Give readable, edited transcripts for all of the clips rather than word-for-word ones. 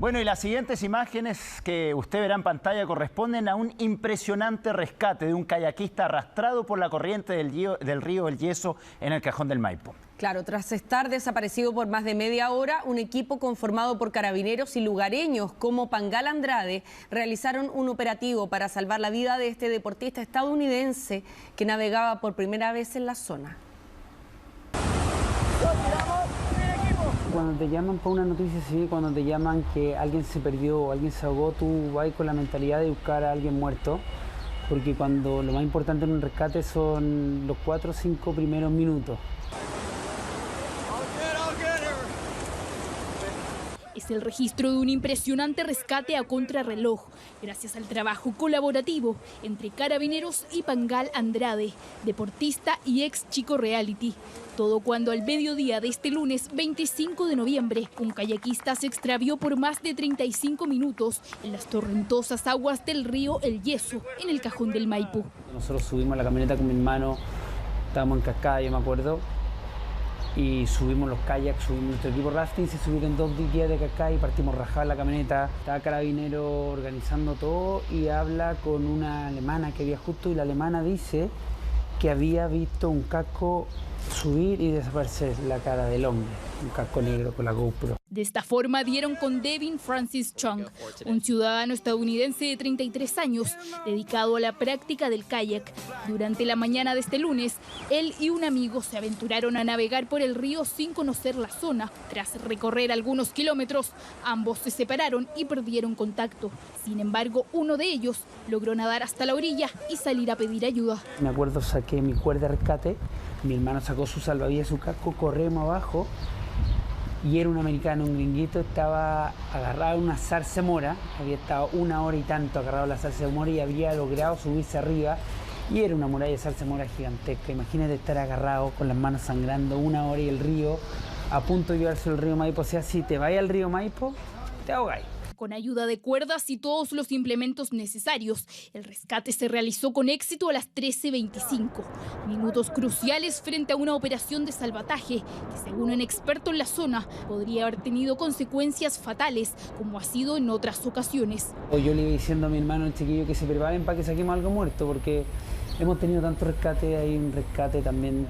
Bueno, y las siguientes imágenes que usted verá en pantalla corresponden a un impresionante rescate de un kayakista arrastrado por la corriente del río El Yeso en el Cajón del Maipo. Claro, tras estar desaparecido por más de media hora, un equipo conformado por carabineros y lugareños como Pangal Andrade realizaron un operativo para salvar la vida de este deportista estadounidense que navegaba por primera vez en la zona. Cuando te llaman para una noticia así, cuando te llaman que alguien se perdió o alguien se ahogó, tú vas con la mentalidad de buscar a alguien muerto, porque cuando lo más importante en un rescate son los 4 o 5 primeros minutos. Es el registro de un impresionante rescate a contrarreloj, gracias al trabajo colaborativo entre carabineros y Pangal Andrade, deportista y ex chico reality. Todo cuando al mediodía de este lunes 25 de noviembre, un kayakista se extravió por más de 35 minutos en las torrentosas aguas del río El Yeso, en el Cajón del Maipo. Nosotros subimos a la camioneta con mi hermano, estábamos en cascada, yo me acuerdo, y subimos los kayaks, subimos nuestro equipo rafting, se subieron 2 días de cascada y partimos rajados la camioneta. Estaba carabinero organizando todo y habla con una alemana que había justo, y la alemana dice que había visto un casco subir y desaparecer la cara del hombre, un casco negro con la GoPro. De esta forma dieron con Devin Francis Chung, un ciudadano estadounidense de 33 años, dedicado a la práctica del kayak. Durante la mañana de este lunes, él y un amigo se aventuraron a navegar por el río sin conocer la zona. Tras recorrer algunos kilómetros, ambos se separaron y perdieron contacto. Sin embargo, uno de ellos logró nadar hasta la orilla y salir a pedir ayuda. Me acuerdo, saqué mi cuerda de rescate, mi hermano sacó su salvavidas, su casco, corremos abajo. Y era un americano, un gringuito, estaba agarrado en una zarzamora, había estado 1 hora y tanto agarrado a la zarzamora y había logrado subirse arriba, y era una muralla de zarzamora gigantesca. Imagínate estar agarrado con las manos sangrando 1 hora y el río a punto de llevarse el río Maipo. O sea, si te vas al río Maipo, te ahogáis. Con ayuda de cuerdas y todos los implementos necesarios, el rescate se realizó con éxito a las 13:25. Minutos cruciales frente a una operación de salvataje que, según un experto en la zona, podría haber tenido consecuencias fatales, como ha sido en otras ocasiones. Yo le iba diciendo a mi hermano, el chiquillo, que se preparen para que saquemos algo muerto, porque hemos tenido tantos rescates. Hay un rescate también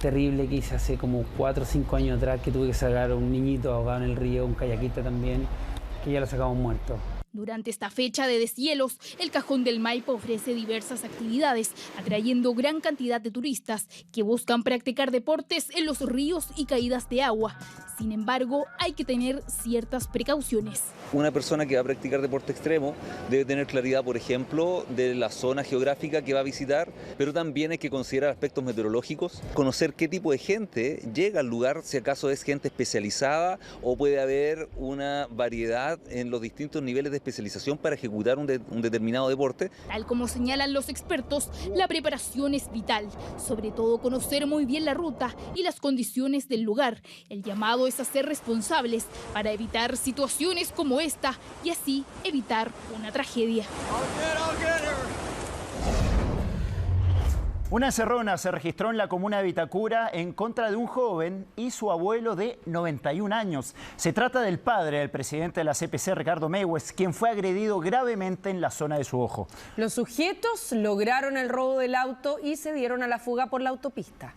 terrible que hice hace como 4 o 5 años atrás, que tuve que sacar a un niñito ahogado en el río, un kayakista también, que ya lo sacamos muerto. Durante esta fecha de deshielos, el Cajón del Maipo ofrece diversas actividades, atrayendo gran cantidad de turistas que buscan practicar deportes en los ríos y caídas de agua. Sin embargo, hay que tener ciertas precauciones. Una persona que va a practicar deporte extremo debe tener claridad, por ejemplo, de la zona geográfica que va a visitar, pero también hay que considerar aspectos meteorológicos, conocer qué tipo de gente llega al lugar, si acaso es gente especializada o puede haber una variedad en los distintos niveles de especialización para ejecutar un determinado deporte. Tal como señalan los expertos, la preparación es vital, sobre todo conocer muy bien la ruta y las condiciones del lugar. El llamado es a ser responsables para evitar situaciones como esta y así evitar una tragedia. Una encerrona se registró en la comuna de Vitacura en contra de un joven y su abuelo de 91 años. Se trata del padre del presidente de la CPC, Ricardo Mewes, quien fue agredido gravemente en la zona de su ojo. Los sujetos lograron el robo del auto y se dieron a la fuga por la autopista.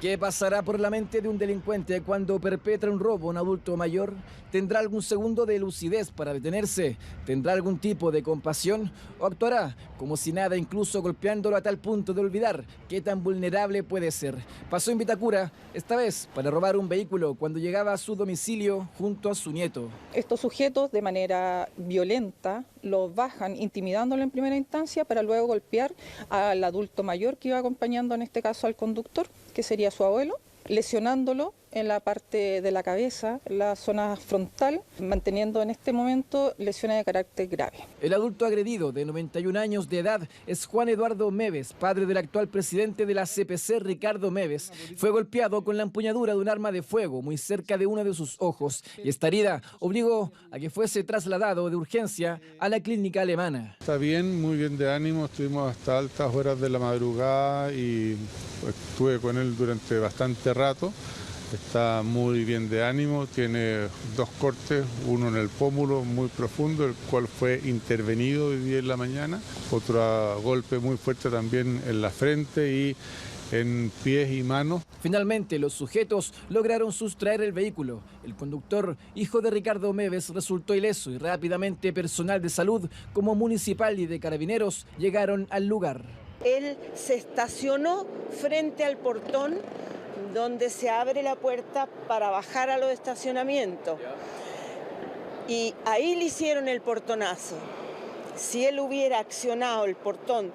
¿Qué pasará por la mente de un delincuente cuando perpetra un robo a un adulto mayor? ¿Tendrá algún segundo de lucidez para detenerse? ¿Tendrá algún tipo de compasión? ¿O actuará como si nada, incluso golpeándolo a tal punto de olvidar qué tan vulnerable puede ser? Pasó en Vitacura, esta vez para robar un vehículo cuando llegaba a su domicilio junto a su nieto. Estos sujetos, de manera violenta, lo bajan intimidándolo en primera instancia para luego golpear al adulto mayor que iba acompañando, en este caso al conductor, que sería su abuelo, lesionándolo en la parte de la cabeza, la zona frontal, manteniendo en este momento lesiones de carácter grave. El adulto agredido, de 91 años de edad, es Juan Eduardo Mewes, padre del actual presidente de la CPC, Ricardo Mewes. Fue golpeado con la empuñadura de un arma de fuego muy cerca de uno de sus ojos, y esta herida obligó a que fuese trasladado de urgencia a la clínica alemana. Está bien, muy bien de ánimo, estuvimos hasta altas horas de la madrugada y pues, estuve con él durante bastante rato. está muy bien de ánimo, tiene 2 cortes, uno en el pómulo muy profundo, el cual fue intervenido hoy día en la mañana, otro golpe muy fuerte también en la frente y en pies y manos. Finalmente, los sujetos lograron sustraer el vehículo. El conductor, hijo de Ricardo Meves, resultó ileso y rápidamente personal de salud como municipal y de carabineros llegaron al lugar. Él se estacionó frente al portón donde se abre la puerta para bajar a los estacionamientos. Y ahí le hicieron el portonazo. Si él hubiera accionado el portón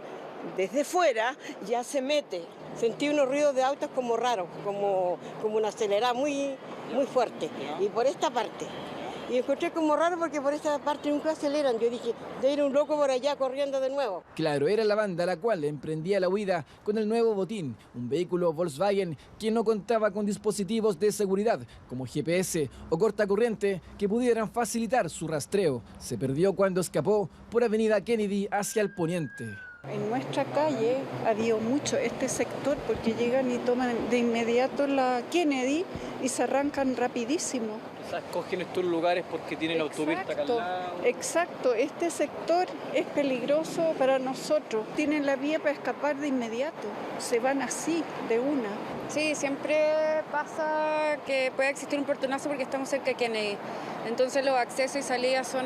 desde fuera, ya se mete. Sentí unos ruidos de autos como raros, como una acelerada muy fuerte. Y por esta parte. Y encontré como raro porque por esta parte nunca aceleran. Yo dije, debe ir un loco por allá corriendo de nuevo. Claro, era la banda la cual emprendía la huida con el nuevo botín, un vehículo Volkswagen que no contaba con dispositivos de seguridad como GPS o cortacorriente que pudieran facilitar su rastreo. Se perdió cuando escapó por Avenida Kennedy hacia el poniente. En nuestra calle ha habido mucho este sector porque llegan y toman de inmediato la Kennedy y se arrancan rapidísimo. O sea, escogen estos lugares porque tienen la autopista acá al lado. Exacto, este sector es peligroso para nosotros. Tienen la vía para escapar de inmediato, se van así, de una. Sí, siempre pasa que puede existir un portonazo porque estamos cerca de Kennedy. Entonces los accesos y salidas son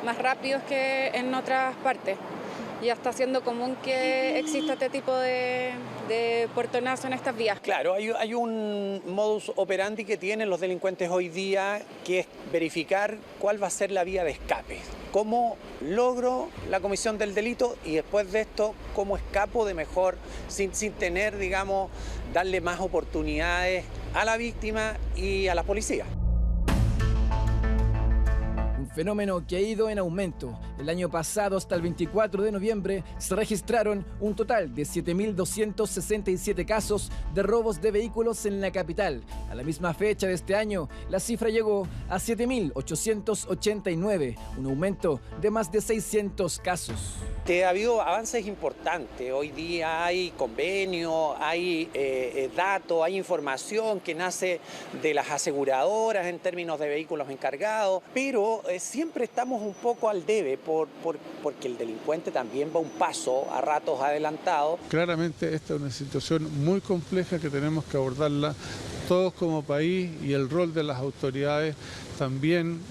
más rápidos que en otras partes. Ya está siendo común que exista este tipo de portonazo en estas vías. Claro, hay un modus operandi que tienen los delincuentes hoy día, que es verificar cuál va a ser la vía de escape. Cómo logro la comisión del delito y después de esto, cómo escapo de mejor, sin tener, digamos, darle más oportunidades a la víctima y a la policía. Fenómeno que ha ido en aumento. El año pasado, hasta el 24 de noviembre, se registraron un total de 7.267 casos de robos de vehículos en la capital. A la misma fecha de este año, la cifra llegó a 7.889, un aumento de más de 600 casos. Ha habido avances importantes. Hoy día hay convenios, hay datos, hay información que nace de las aseguradoras en términos de vehículos encargados, pero siempre estamos un poco al debe porque el delincuente también va un paso a ratos adelantado. Claramente esta es una situación muy compleja que tenemos que abordarla todos como país y el rol de las autoridades también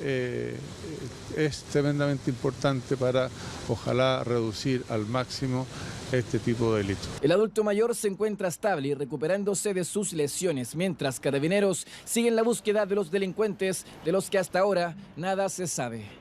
es tremendamente importante para, ojalá, reducir al máximo este tipo de delitos. El adulto mayor se encuentra estable y recuperándose de sus lesiones, mientras carabineros siguen la búsqueda de los delincuentes de los que hasta ahora nada se sabe.